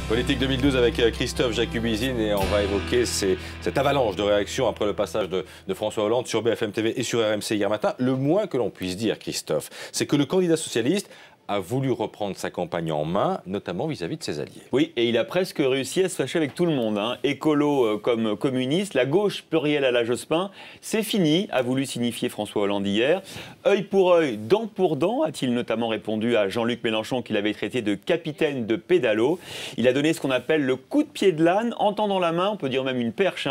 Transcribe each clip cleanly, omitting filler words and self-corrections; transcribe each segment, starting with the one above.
Politique 2012 avec Christophe Jacubizine et on va évoquer cette avalanche de réactions après le passage de François Hollande sur BFM TV et sur RMC hier matin. Le moins que l'on puisse dire, Christophe, c'est que le candidat socialiste a voulu reprendre sa campagne en main, notamment vis-à-vis de ses alliés. Oui, et il a presque réussi à se fâcher avec tout le monde. Écolo comme communiste, la gauche plurielle à la Jospin, c'est fini, a voulu signifier François Hollande hier. Œil pour œil, dent pour dent, a-t-il notamment répondu à Jean-Luc Mélenchon qu'il avait traité de capitaine de pédalo. Il a donné ce qu'on appelle le coup de pied de l'âne, en tendant la main, on peut dire même une perche,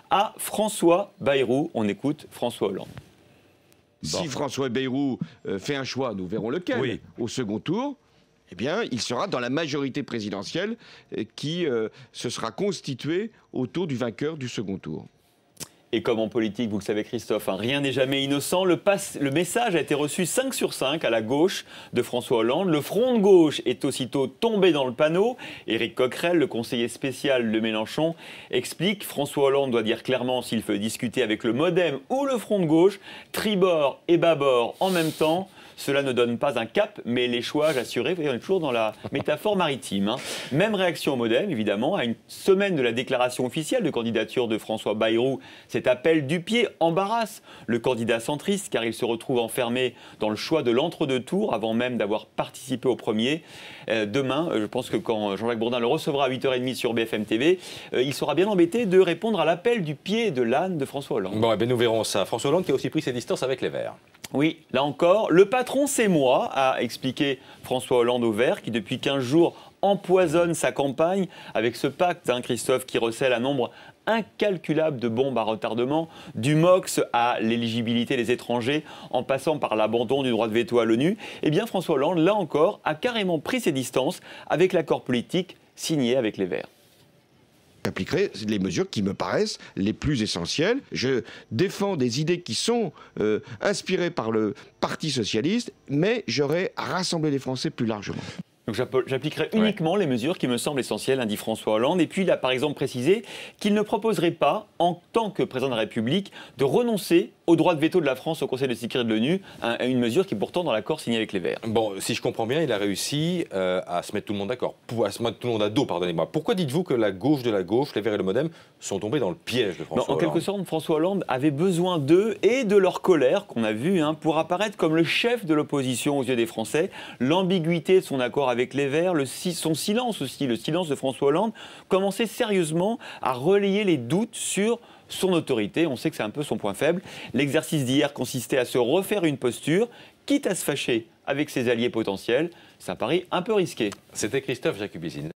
à François Bayrou. On écoute François Hollande. Si François Bayrou fait un choix, nous verrons lequel, au second tour, eh bien, il sera dans la majorité présidentielle qui se sera constituée autour du vainqueur du second tour. Et comme en politique, vous le savez Christophe, rien n'est jamais innocent. Le message a été reçu 5 sur 5 à la gauche de François Hollande. Le front de gauche est aussitôt tombé dans le panneau. Éric Coquerel, le conseiller spécial de Mélenchon, explique François Hollande doit dire clairement s'il veut discuter avec le MoDem ou le front de gauche, tribord et bâbord en même temps. Cela ne donne pas un cap, mais l'échouage assuré. On est toujours dans la métaphore maritime. Même réaction au MoDem, évidemment. À une semaine de la déclaration officielle de candidature de François Bayrou, cet appel du pied embarrasse le candidat centriste, car il se retrouve enfermé dans le choix de l'entre-deux tours, avant même d'avoir participé au premier. Demain, je pense que quand Jean-Jacques Bourdin le recevra à 8h30 sur BFM TV, il sera bien embêté de répondre à l'appel du pied de l'âne de François Hollande. Bon, nous verrons ça. François Hollande qui a aussi pris ses distances avec les Verts. Oui, là encore, le patron c'est moi, a expliqué François Hollande aux Verts, qui depuis 15 jours empoisonne sa campagne avec ce pacte, Christophe, qui recèle un nombre incalculable de bombes à retardement, du MOX à l'éligibilité des étrangers, en passant par l'abandon du droit de veto à l'ONU. Eh bien, François Hollande, là encore, a carrément pris ses distances avec l'accord politique signé avec les Verts. J'appliquerai les mesures qui me paraissent les plus essentielles. Je défends des idées qui sont inspirées par le Parti socialiste, mais j'aurai à rassembler les Français plus largement. Donc j'appliquerai uniquement les mesures qui me semblent essentielles, dit François Hollande. Et puis il a par exemple précisé qu'il ne proposerait pas, en tant que président de la République, de renoncer au droit de veto de la France au Conseil de sécurité de l'ONU, une mesure qui est pourtant dans l'accord signé avec les Verts. Bon, si je comprends bien, il a réussi à se mettre tout le monde d'accord, à se mettre tout le monde à dos, pardonnez-moi. Pourquoi dites-vous que la gauche de la gauche, les Verts et le MoDem, sont tombés dans le piège de François Hollande ? En quelque sorte, François Hollande avait besoin d'eux et de leur colère, qu'on a vu, pour apparaître comme le chef de l'opposition aux yeux des Français. L'ambiguïté de son accord avec les Verts, son silence aussi, le silence de François Hollande, commençait sérieusement à relayer les doutes sur son autorité. On sait que c'est un peu son point faible. L'exercice d'hier consistait à se refaire une posture, quitte à se fâcher avec ses alliés potentiels. C'est un pari un peu risqué. C'était Christophe Jacubizine.